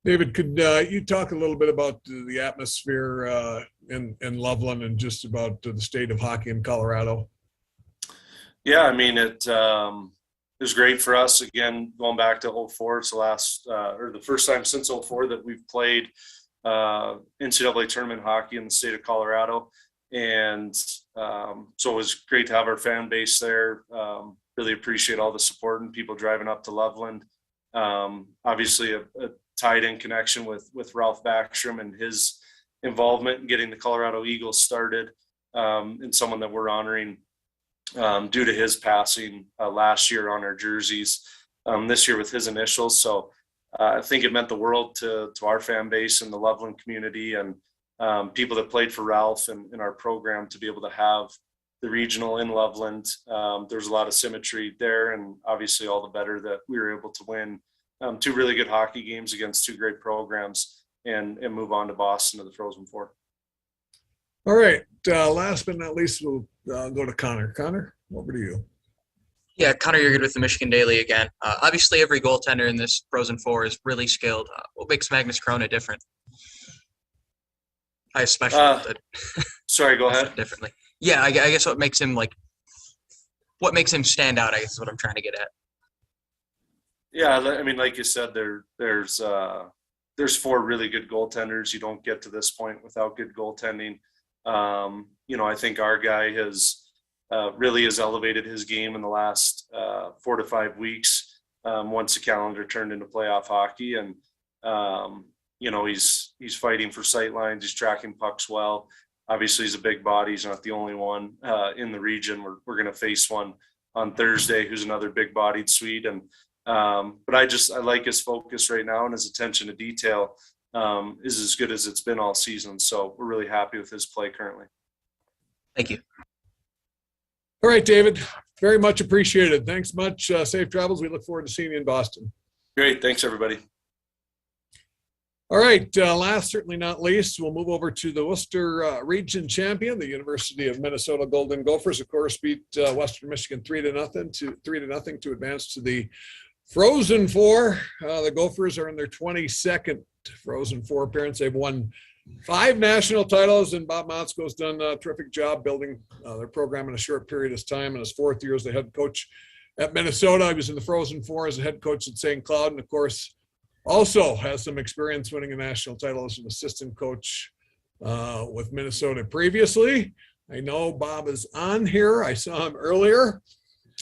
David, could you talk a little bit about the atmosphere in Loveland and just about the state of hockey in Colorado? Yeah, I mean, it was great for us. Again, going back to 2004, it's the first time since 2004 that we've played NCAA tournament hockey in the state of Colorado. And so it was great to have our fan base there. Really appreciate all the support and people driving up to Loveland. Obviously a tied-in connection with Ralph Backstrom and his involvement in getting the Colorado Eagles started, and someone that we're honoring due to his passing last year on our jerseys, this year with his initials. So I think it meant the world to our fan base and the Loveland community and people that played for Ralph and in our program to be able to have the regional in Loveland. There's a lot of symmetry there, and obviously all the better that we were able to win 2 really good hockey games against 2 great programs and move on to Boston to the Frozen Four. All right. Last but not least, we'll go to Connor. Connor, over to you. Yeah, Connor, you're good with the Michigan Daily again. Obviously, every goaltender in this Frozen Four is really skilled. What makes Magnus Corona different? I especially sorry, go ahead. Differently. Yeah, I guess what makes him stand out, I guess is what I'm trying to get at. Yeah, I mean, like you said, there's 4 really good goaltenders. You don't get to this point without good goaltending. You know, I think our guy has elevated his game in the last 4 to 5 weeks once the calendar turned into playoff hockey. And, you know, he's fighting for sight lines. He's tracking pucks well. Obviously, he's a big body. He's not the only one in the region. We're going to face one on Thursday who's another big-bodied Swede. And but I like his focus right now, and his attention to detail is as good as it's been all season. So we're really happy with his play currently. Thank you. All right, David, very much appreciated. Thanks much. Safe travels. We look forward to seeing you in Boston. Great. Thanks, everybody. All right, last, certainly not least, we'll move over to the Worcester region champion, the University of Minnesota Golden Gophers. Of course, beat Western Michigan 3-0 to advance to the Frozen Four. The Gophers are in their 22nd Frozen Four appearance. They've won 5 national titles, and Bob Motzko's done a terrific job building their program in a short period of time. In his 4th year as the head coach at Minnesota, he was in the Frozen Four as a head coach at St. Cloud, and of course, also has some experience winning a national title as an assistant coach with Minnesota previously. I know Bob is on here. I saw him earlier,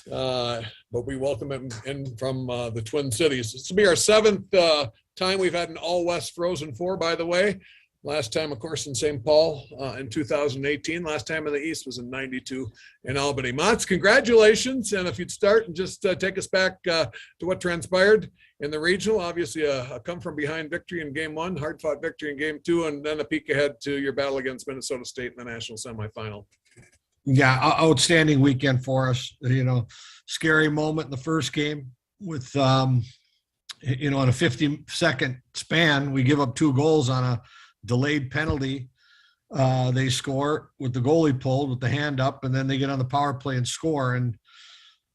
but we welcome him in from the Twin Cities. This will be our 7th time we've had an all-West Frozen Four, by the way. Last time, of course, in St. Paul in 2018. Last time in the East was in '92 in Albany. Motz, congratulations. And if you'd start and just take us back to what transpired in the regional, obviously a come-from-behind victory in Game 1, hard-fought victory in Game 2, and then a peek ahead to your battle against Minnesota State in the national semifinal. Yeah, outstanding weekend for us. You know, scary moment in the first game with, you know, in a 50-second span, we give up 2 goals on a delayed penalty. They score with the goalie pulled with the hand up, and then they get on the power play and score. And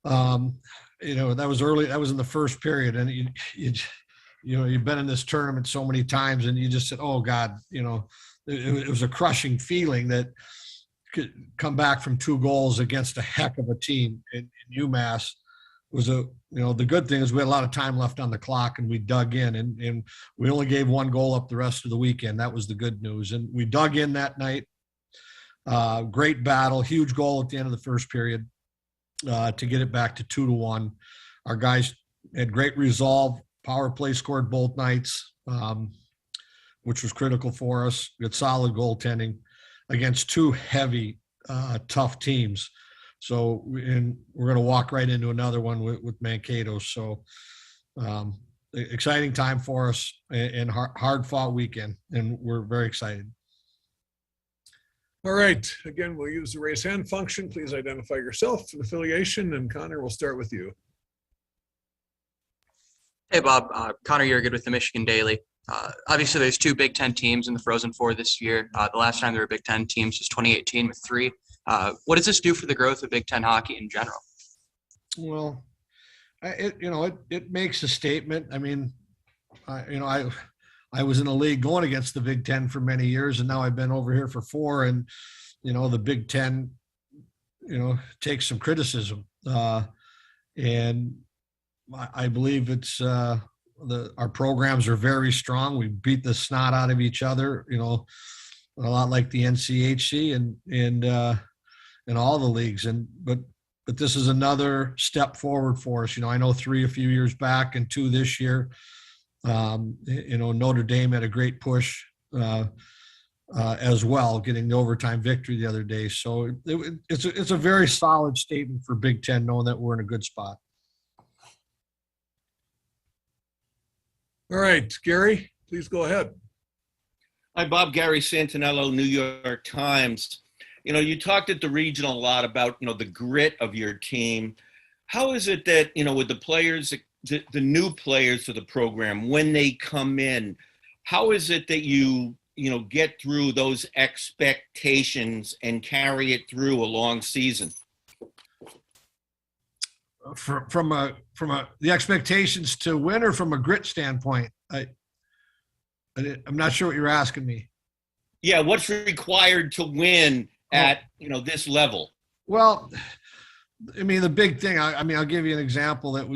That was early. That was in the first period, and you've been in this tournament so many times, and you just said, "Oh God," it was a crushing feeling that could come back from 2 goals against a heck of a team in UMass. The good thing is we had a lot of time left on the clock, and we dug in, and we only gave 1 goal up the rest of the weekend. That was the good news, and we dug in that night. Great battle, huge goal at the end of the first period to get it back to 2-1. Our guys had great resolve. Power play scored both nights, which was critical for us. We had solid goaltending against 2 heavy, tough teams. So, and we're going to walk right into another one with Mankato. So, exciting time for us and hard fought weekend, and we're very excited. All right. Again, we'll use the raise hand function. Please identify yourself and affiliation. And Connor, we'll start with you. Hey, Bob. Connor Yergid with the Michigan Daily. Obviously, there's 2 Big Ten teams in the Frozen Four this year. The last time there were Big Ten teams was 2018 with 3. What does this do for the growth of Big Ten hockey in general? Well, it makes a statement. I mean, I was in a league going against the Big Ten for many years, and now I've been over here for 4, and the Big Ten, takes some criticism, and I believe it's our programs are very strong. We beat the snot out of each other, a lot like the NCHC and all the leagues. But this is another step forward for us. I know 3 a few years back and 2 this year. Notre Dame had a great push as well, getting the overtime victory the other day. So it's a very solid statement for Big Ten, knowing that we're in a good spot. All right, Gary, please go ahead. Hi, Bob. Gary Santinello, New York Times. You talked at the regional a lot about, the grit of your team. How is it that, with the players, the new players for the program, when they come in, how is it that you get through those expectations and carry it through a long season? From the expectations to win, or from a grit standpoint? I'm not sure what you're asking me. Yeah, what's required to win at this level? Well, I mean, the big thing. I'll give you an example that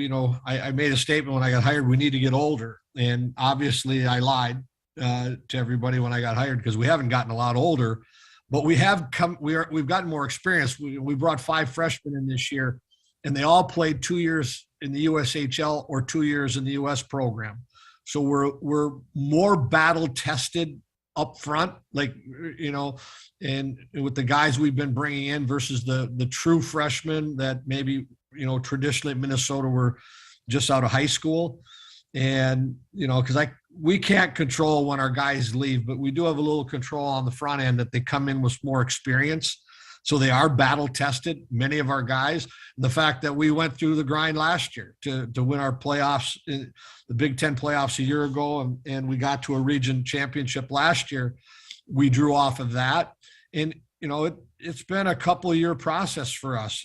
I made a statement when I got hired. We need to get older, and obviously I lied to everybody when I got hired, because we haven't gotten a lot older, but we have come. We've gotten more experience. We brought 5 freshmen in this year, and they all played 2 years in the USHL or 2 years in the US program. So we're more battle tested up front, and with the guys we've been bringing in versus the true freshmen that maybe, traditionally at Minnesota were just out of high school. And, because we can't control when our guys leave, but we do have a little control on the front end that they come in with more experience. So they are battle tested, many of our guys. And the fact that we went through the grind last year to win our playoffs, the Big Ten playoffs a year ago, and we got to a region championship last year, we drew off of that. And, it's been a couple of year process for us,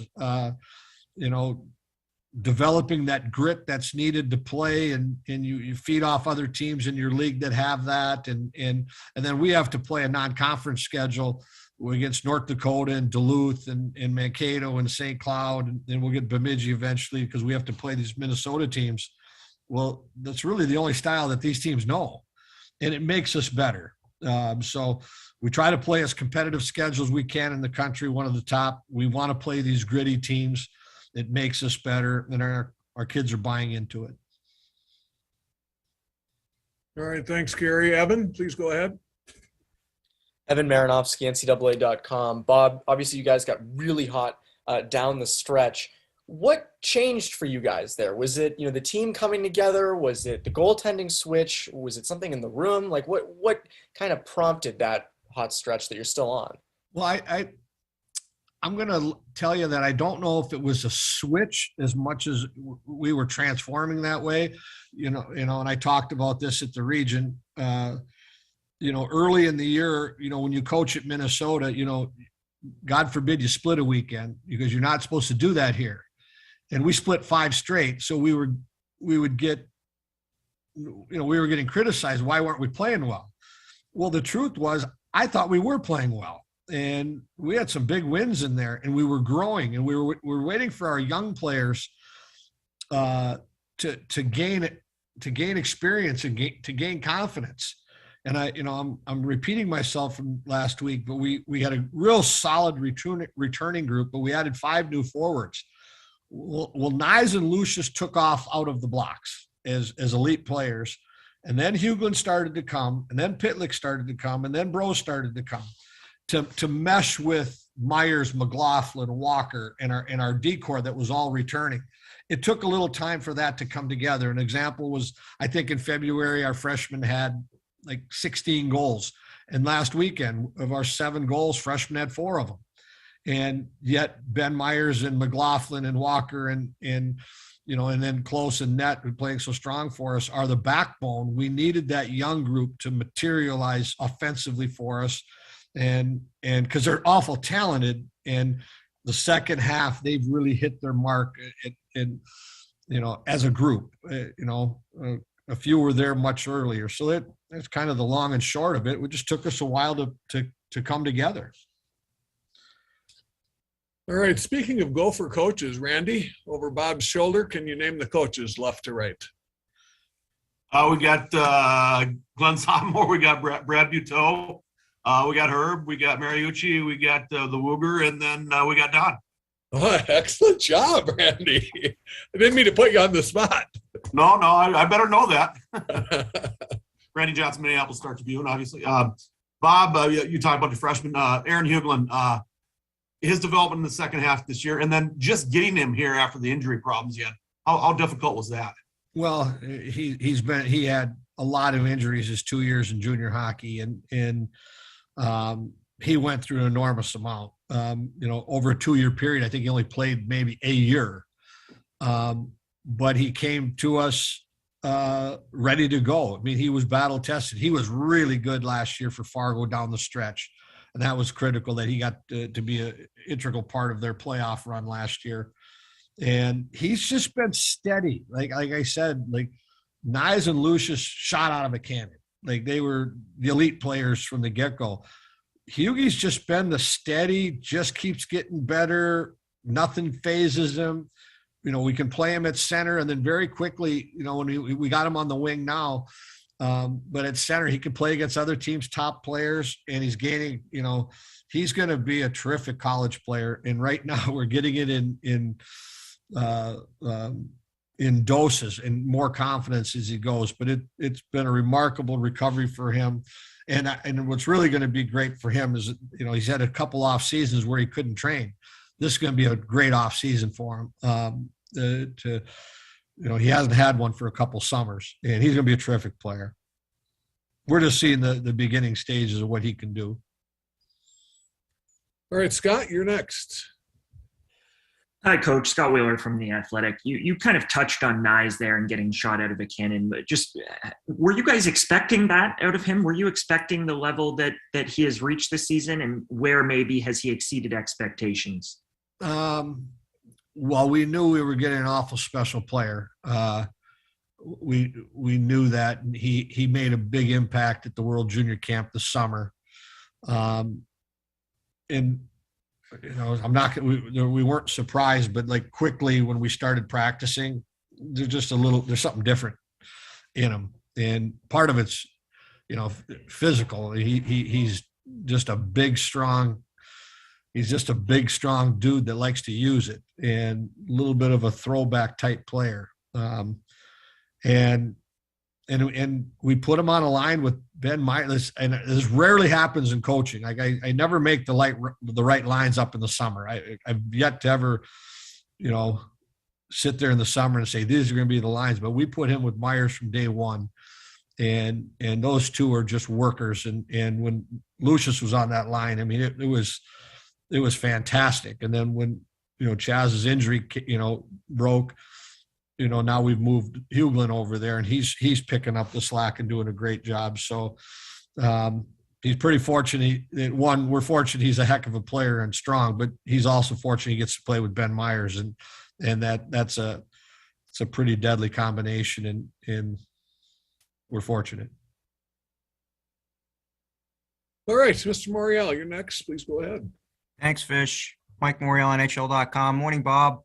developing that grit that's needed to play, and you feed off other teams in your league that have that. And then we have to play a non-conference schedule against North Dakota and Duluth and Mankato and St. Cloud, and then we'll get Bemidji eventually, because we have to play these Minnesota teams. Well, that's really the only style that these teams know, and it makes us better. So we try to play as competitive schedule as we can in the country, one of the top. We want to play these gritty teams. It makes us better, and our kids are buying into it. All right, thanks, Gary. Evan, please go ahead. Evan Maranofsky, NCAA.com. Bob, obviously you guys got really hot down the stretch. What changed for you guys there? Was it, the team coming together? Was it the goaltending switch? Was it something in the room? Like what kind of prompted that hot stretch that you're still on? Well, I'm going to tell you that I don't know if it was a switch as much as we were transforming that way, and I talked about this at the region, early in the year, when you coach at Minnesota, God forbid you split a weekend, because you're not supposed to do that here. and we split 5 straight. So we were getting criticized. Why weren't we playing well? Well, the truth was, I thought we were playing well, and we had some big wins in there, and we were growing, and we were waiting for our young players to gain experience and to gain confidence. And I'm repeating myself from last week, but we had a real solid returning group, but we added 5 new forwards. Well, Nyes and Lucius took off out of the blocks as elite players. And then Hughlin started to come, and then Pitlick started to come, and then Bro started to come to mesh with Myers, McLaughlin, Walker, and our decor that was all returning. It took a little time for that to come together. An example was, I think in February, our freshmen had like 16 goals. And last weekend, of our 7 goals, freshmen had 4 of them. And yet Ben Myers and McLaughlin and Walker and then Close and Net, who playing so strong for us, are the backbone. We needed that young group to materialize offensively for us. And because they're awful talented, and the second half, they've really hit their mark as a group. A few were there much earlier. So that's kind of the long and short of it. It just took us a while to come together. All right. Speaking of Gopher coaches, Randy, over Bob's shoulder, can you name the coaches left to right? We got Glenn Sommore, we got Brad Buteau, we got Herb, we got Mariucci, we got the Wooger, and then we got Don. Oh, excellent job, Randy. I didn't mean to put you on the spot. No, I better know that. Randy Johnson, Minneapolis-Star Tribune, obviously. Bob, you talked about the freshman. Aaron Hughlin, his development in the second half this year, and then just getting him here after the injury problems he had. How difficult was that? Well, he had a lot of injuries his 2 years in junior hockey, and he went through an enormous amount. Over a 2-year period, I think he only played maybe a year. But he came to us ready to go. I mean, he was battle tested. He was really good last year for Fargo down the stretch. And that was critical that he got to be an integral part of their playoff run last year. And he's just been steady. Like I said, like Nyes and Lucius shot out of a cannon. Like they were the elite players from the get-go. Hughie's just been the steady, just keeps getting better. Nothing phases him. We can play him at center, and then very quickly, when we got him on the wing now, but at center, he can play against other teams' top players, and he's gaining, he's going to be a terrific college player. And right now we're getting it in doses and more confidence as he goes, but it's been a remarkable recovery for him. And what's really going to be great for him is, he's had a couple off seasons where he couldn't train. This is going to be a great off season for him. He hasn't had one for a couple summers, and he's going to be a terrific player. We're just seeing the beginning stages of what he can do. All right, Scott, you're next. Hi, Coach. Scott Wheeler from The Athletic. You kind of touched on Nyes there and getting shot out of a cannon, but just were you guys expecting that out of him? Were you expecting the level that he has reached this season, and where maybe has he exceeded expectations? Well, we knew we were getting an awful special player. We knew that he made a big impact at the World Junior Camp this summer. We weren't surprised, but like quickly when we started practicing, there's something different in him. And part of it's, physical. He's just a big, strong dude that likes to use it, and a little bit of a throwback type player. And we put him on a line with Ben Myers, and this rarely happens in coaching. Like I never make the right lines up in the summer. I've yet to ever, sit there in the summer and say, these are going to be the lines, but we put him with Myers from day one. And those two are just workers. And when Lucius was on that line, I mean, it was fantastic. And then when, Chaz's injury, broke, now we've moved Hughlin over there, and he's picking up the slack and doing a great job. So he's pretty fortunate. We're fortunate he's a heck of a player and strong, but he's also fortunate he gets to play with Ben Myers, and and it's a pretty deadly combination, and we're fortunate. All right, Mr. Morial, you're next. Please go ahead. Thanks, Fish. Mike Morial, NHL.com. Morning, Bob.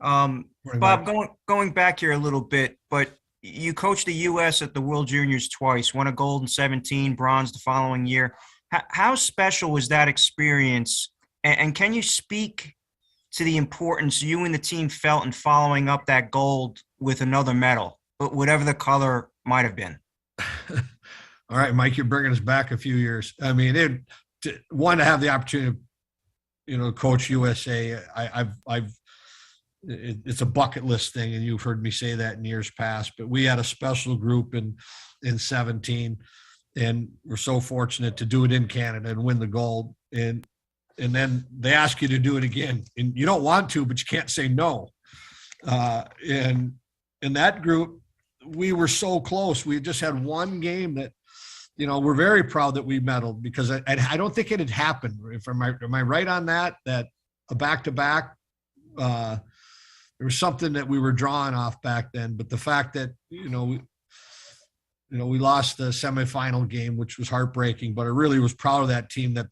Morning, Bob, Mike. going back here a little bit, but you coached the U.S. at the World Juniors twice, won a gold in 17, bronze the following year. How special was that experience? And can you speak to the importance you and the team felt in following up that gold with another medal, but whatever the color might have been? All right, Mike, you're bringing us back a few years. I mean, to have the opportunity to, coach USA. It's a bucket list thing, and you've heard me say that in years past. But we had a special group in 17, and we're so fortunate to do it in Canada and win the gold. And then they ask you to do it again, and you don't want to, but you can't say no. And in that group, we were so close. We just had one game that, we're very proud that we medaled, because I don't think it had happened. Am I right on that? That a back-to-back, there was something that we were drawing off back then. But the fact that, we lost the semifinal game, which was heartbreaking, but I really was proud of that team that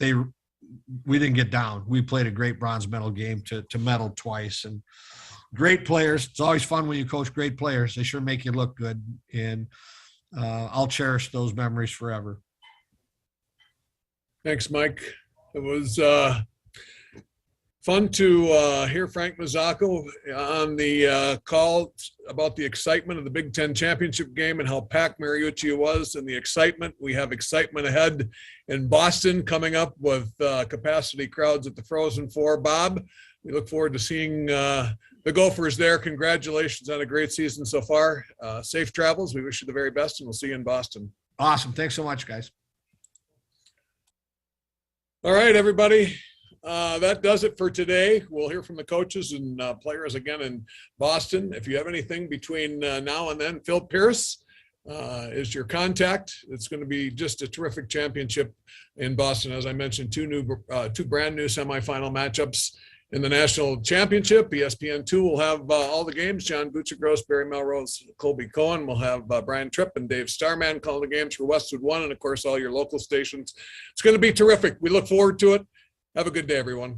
we didn't get down. We played a great bronze medal game to medal twice, and great players. It's always fun when you coach great players. They sure make you look good. And I'll cherish those memories forever. Thanks, Mike. It was fun to hear Frank Motzko on the call about the excitement of the Big Ten championship game and how packed Mariucci was, and the excitement. We have excitement ahead in Boston coming up with capacity crowds at the Frozen Four. Bob, we look forward to seeing the Gophers there. Congratulations on a great season so far. Safe travels. We wish you the very best, and we'll see you in Boston. Awesome. Thanks so much, guys. All right, everybody. That does it for today. We'll hear from the coaches and players again in Boston. If you have anything between now and then, Phil Pierce is your contact. It's going to be just a terrific championship in Boston. As I mentioned, two brand new semifinal matchups in the national championship. ESPN2 will have all the games. John Butchergross, Barry Melrose, Colby Cohen. We'll have Brian Tripp and Dave Starman calling the games for Westwood One, and of course all your local stations. It's going to be terrific. We look forward to it. Have a good day, everyone.